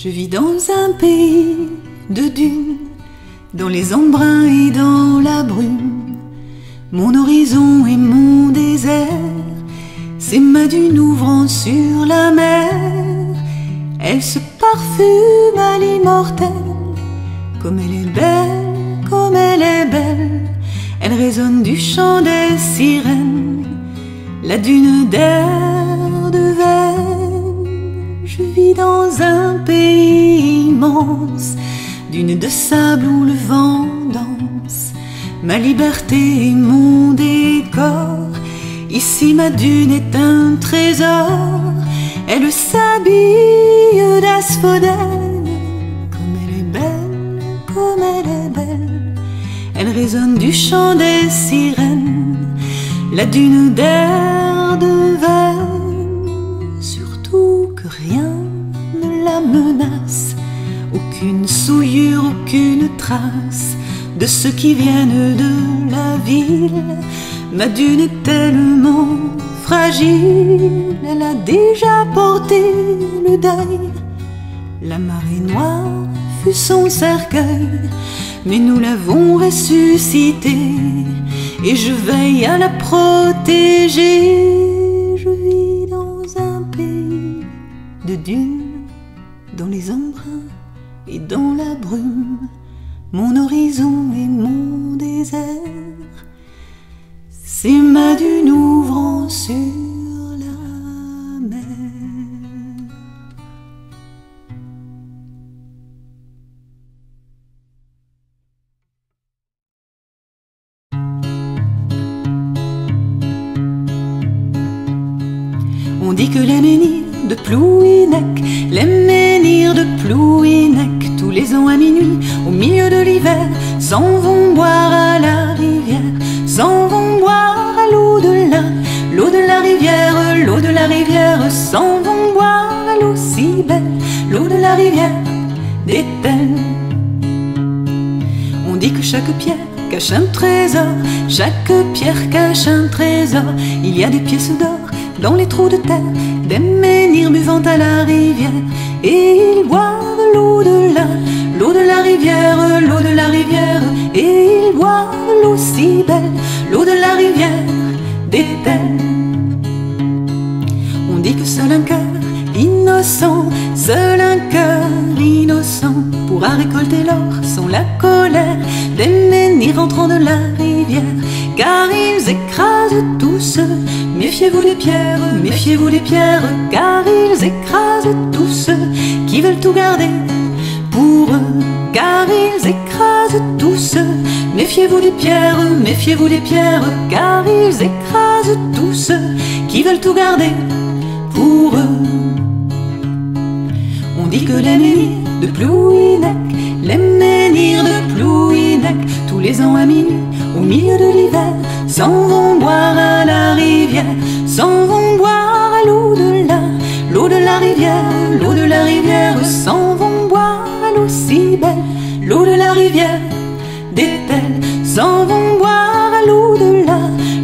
Je vis dans un pays de dunes, dans les embruns et dans la brume. Mon horizon est mon désert, c'est ma dune ouvrant sur la mer. Elle se parfume à l'immortel, comme elle est belle, comme elle est belle. Elle résonne du chant des sirènes, la dune d'air de veine. Je vis dans un pays immense, dune de sable où le vent danse. Ma liberté est mon décor, ici ma dune est un trésor. Elle s'habille d'asphodèle, comme elle est belle, comme elle est belle. Elle résonne du chant des sirènes, la dune d'air de veine. Surtout que rien ne la menace, aucune souillure, aucune trace de ceux qui viennent de la ville. Ma dune est tellement fragile, elle a déjà porté le deuil. La marée noire fut son cercueil, mais nous l'avons ressuscitée, et je veille à la protéger. Je vis dans un pays de dunes, dans les embruns et dans la brume. Mon horizon est mon désert, c'est ma dune ouvrant sur la mer. On dit que les menhirs de Plouhinec, les menhirs de Plouhinec, tous les ans à minuit, au milieu de l'hiver, s'en vont boire à la rivière, s'en vont boire à l'eau de la, l'eau de la rivière, l'eau de la rivière, s'en vont boire à l'eau si belle, l'eau de la rivière d'Étel. On dit que chaque pierre cache un trésor, chaque pierre cache un trésor. Il y a des pièces d'or dans les trous de terre, des menhirs buvant à la rivière, et ils boivent l'eau de la, l'eau de la rivière, l'eau de la rivière, et ils boivent l'eau si belle, l'eau de la rivière d'Étel. On dit que seul un cœur innocent, seul un cœur innocent pourra récolter l'or sans la colère des menhirs entrant de la rivière, car ils écrasent tous. Méfiez-vous des pierres, méfiez-vous des pierres, car ils écrasent tous ceux qui veulent tout garder pour eux, car ils écrasent tous. Méfiez-vous des pierres, méfiez-vous des pierres, car ils écrasent tous ceux qui veulent tout garder pour eux. On dit que les menhirs de Plouhinec, les menhirs de Plouhinec, tous les ans à minuit, au milieu de l'hiver, s'en vont boire à la rivière, s'en vont boire à l'eau de la, l'eau de la rivière, l'eau de la rivière, s'en vont boire à l'eau si belle, l'eau de la rivière d'Étel, s'en vont boire à l'eau de la,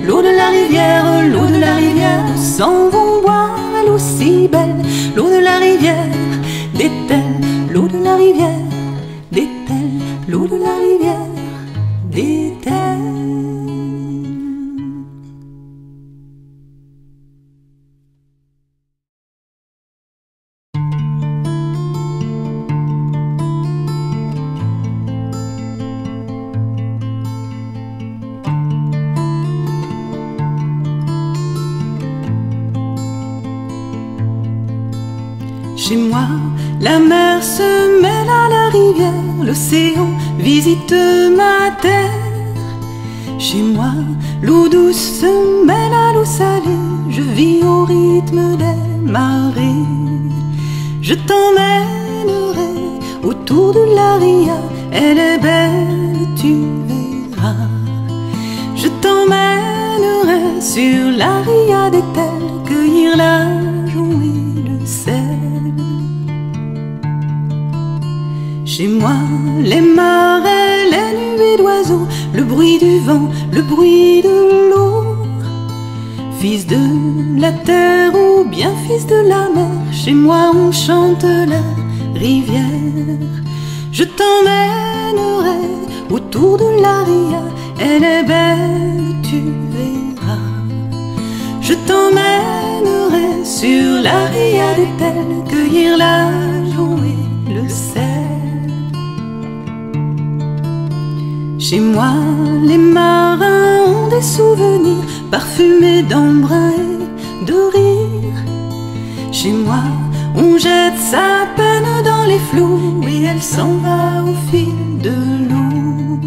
l'eau de la rivière, l'eau de la rivière, s'en vont boire à l'eau si belle, l'eau de la rivière d'Étel, l'eau de la rivière d'Étel, l'eau de la rivière d'Étel. Chez moi, la mer se mêle à la rivière, l'océan visite ma terre. Chez moi, l'eau douce se mêle à l'eau salée, je vis au rythme des marées. Je t'emmènerai autour de la ria, elle est belle, tu verras. Je t'emmènerai sur la ria d'Étel, cueillir la joue et le sel. Chez moi, les marais, les nuées d'oiseaux, le bruit du vent, le bruit de l'eau. Fils de la terre ou bien fils de la mer, chez moi on chante la rivière. Je t'emmènerai autour de la ria, elle est belle, tu verras. Je t'emmènerai sur la ria d'Étel, cueillir la joue et le sel. Chez moi, les marins ont des souvenirs parfumés d'embrun et de rire. Chez moi, on jette sa peine dans les flots et elle s'en va au fil de l'eau.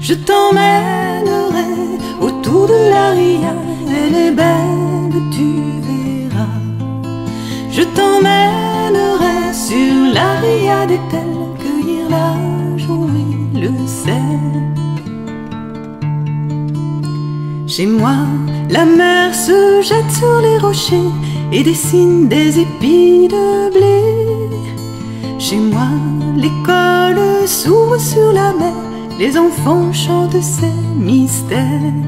Je t'emmènerai autour de la ria, elle est belle, tu verras. Je t'emmènerai sur la ria d'Étel, cueillir la joue et le sel. Chez moi, la mer se jette sur les rochers et dessine des épis de blé. Chez moi, l'école s'ouvre sur la mer, les enfants chantent ces mystères.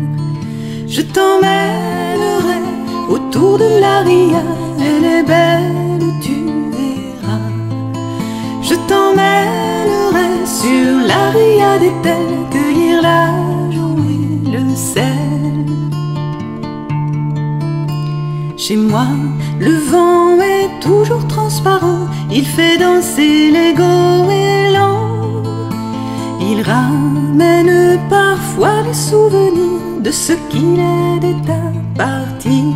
Je t'emmènerai autour de la ria, elle est belle, tu verras. Je t'emmènerai sur la ria d'Étel, cueillir la joue et le sel. Chez moi, le vent est toujours transparent, il fait danser les goélands. Il ramène parfois les souvenirs de ce qu'il est à partir.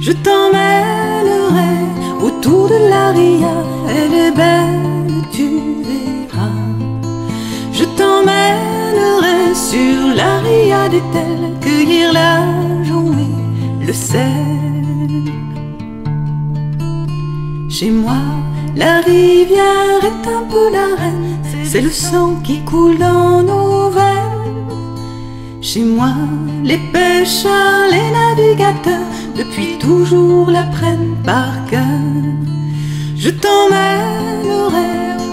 Je t'emmènerai autour de la ria, elle est belle, tu verras. Je t'emmènerai sur la ria d'Étel, cueillir la joue et le sel. Chez moi, la rivière est un peu la reine, c'est le sang qui coule dans nos veines. Chez moi, les pêcheurs, les navigateurs, depuis toujours la prennent par cœur. Je t'emmènerai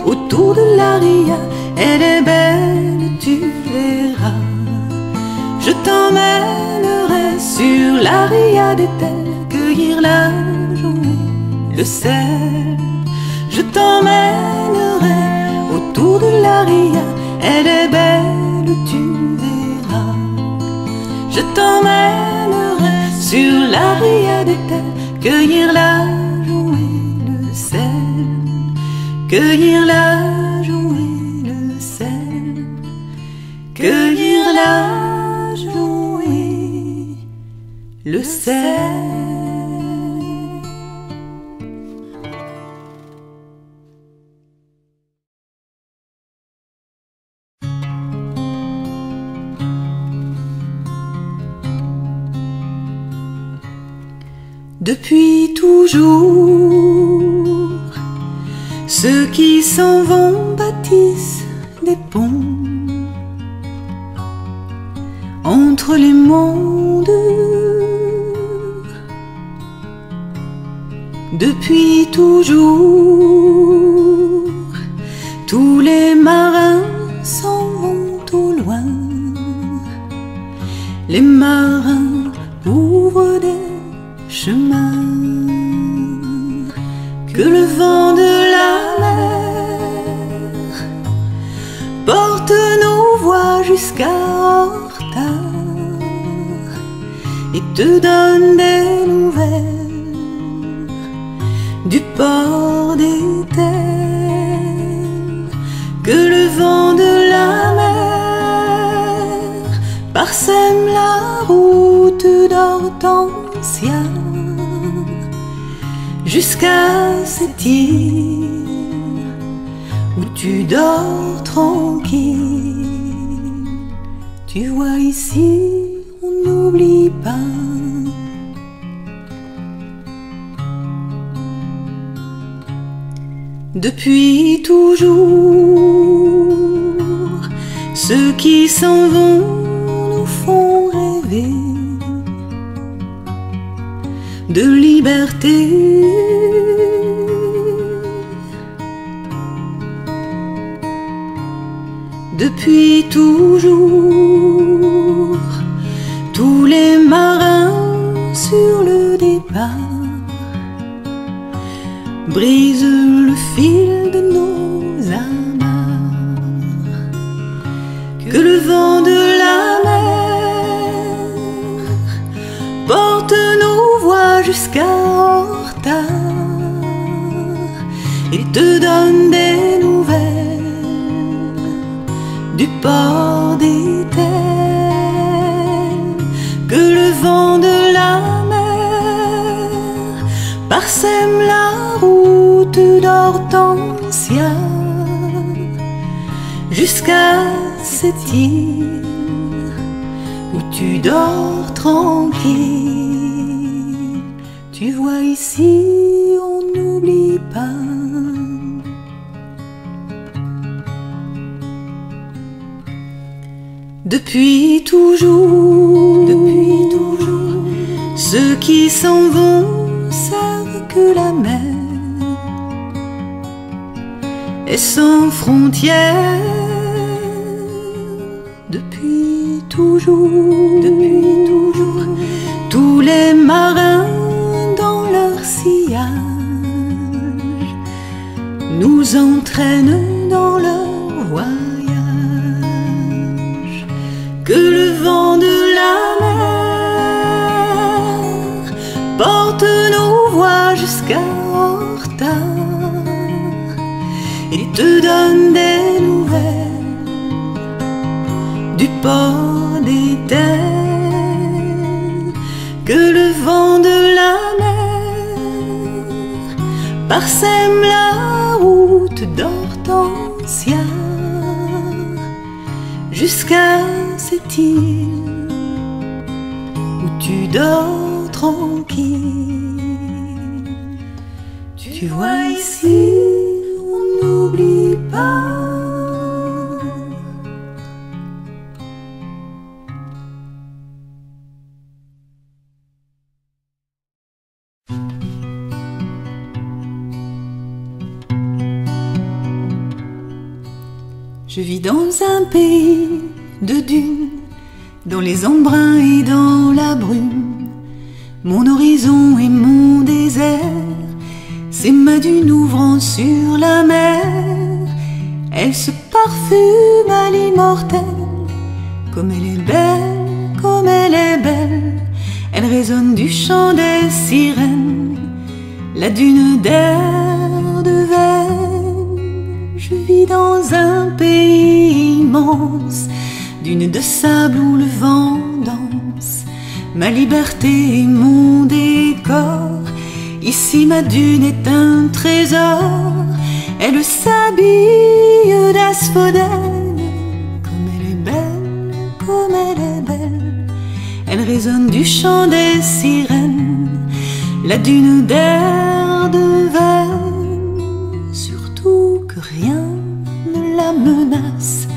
autour de la ria, elle est belle, tu verras. Je t'emmènerai sur la ria d'Étel, cueillir la joue et le sel. Je t'emmènerai autour de la ria, elle est belle, tu verras. Je t'emmènerai sur la ria d'Étel, cueillir la joue et le sel. Cueillir la joue et le sel. Cueillir la joue et le sel. Depuis toujours, ceux qui s'en vont bâtissent des ponts entre les mondes. Depuis toujours, tous les marins s'en vont au loin. Les marins ouvrent des chemins que le vent de la mer porte nos voix jusqu'à Horta et te donne des nouvelles du port d'Étel. Que le vent de la mer parsème la route d'Hortensia jusqu'à cette île où tu dors tranquille. Tu vois, ici on n'oublie pas. Depuis toujours, ceux qui s'en vont nous font rêver de liberté. Depuis toujours, tous les marins sur le départ brise le fil de nos amarres, que le vent de la mer porte nos voix jusqu'à Horta et te donne des nouvelles du port d'Étel, que le vent de la mer parsème la route d'Hortensia jusqu'à cette île où tu dors tranquille. Tu vois, ici on n'oublie pas. Depuis toujours, ceux qui s'en vont savent que la mer est sans frontières. Depuis toujours, tous les marins dans leur sillage nous entraînent dans leur voyage, que le vent de la mer porte nos voix jusqu'à Horta et te donne des nouvelles du port d'Étel, que le vent de la mer parsème la route d'Hortensia jusqu'à cette île où tu dors tranquille. Tu vois, ici on n'oublie pas. Je vis dans un pays de dunes, dans les embruns et dans la brume. Mon horizon et mon désert, c'est ma dune ouvrant sur la mer. Elle se parfume à l'immortel, comme elle est belle, comme elle est belle. Elle résonne du chant des sirènes, la dune d'air de veine. Je vis dans un pays immense, dune de sable où le vent danse. Ma liberté est mon décor, ici ma dune est un trésor. Elle s'habille d'asphodèle, comme elle est belle, comme elle est belle. Elle résonne du chant des sirènes, la dune d'air de veine. Surtout que rien ne la menace,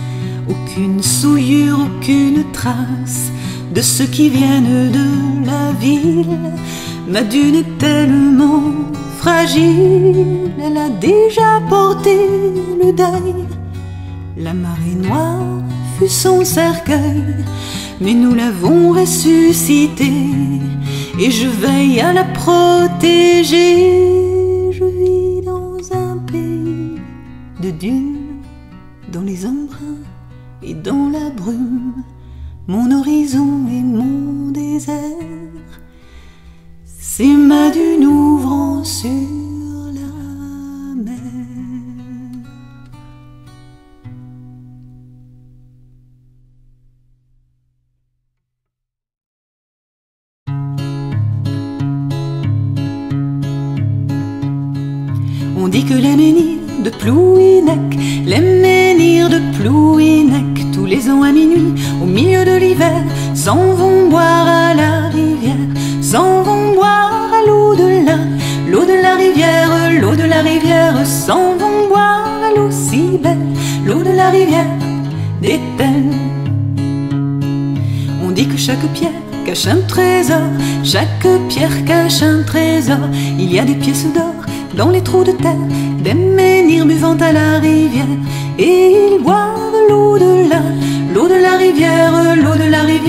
aucune souillure, aucune trace de ceux qui viennent de la ville. Ma dune est tellement fragile, elle a déjà porté le deuil. La marée noire fut son cercueil, mais nous l'avons ressuscitée et je veille à la protéger. Je vis dans un pays de dunes, dans les embruns et dans la brume. Mon horizon et mon désert, c'est ma dune ouvrant sur la mer. On dit que les menhirs de Plouhinec, les menhirs de Plouhinec, tous les ans à minuit, au milieu de l'hiver, s'en vont boire à la rivière, s'en vont boire à l'eau de la rivière, l'eau de la rivière, s'en vont boire à l'eau si belle, l'eau de la rivière d'Étel. On dit que chaque pierre cache un trésor, chaque pierre cache un trésor. Il y a des pièces d'or dans les trous de terre, des menhirs buvant à la rivière, et ils boivent l'eau de la rivière, l'eau de la rivière.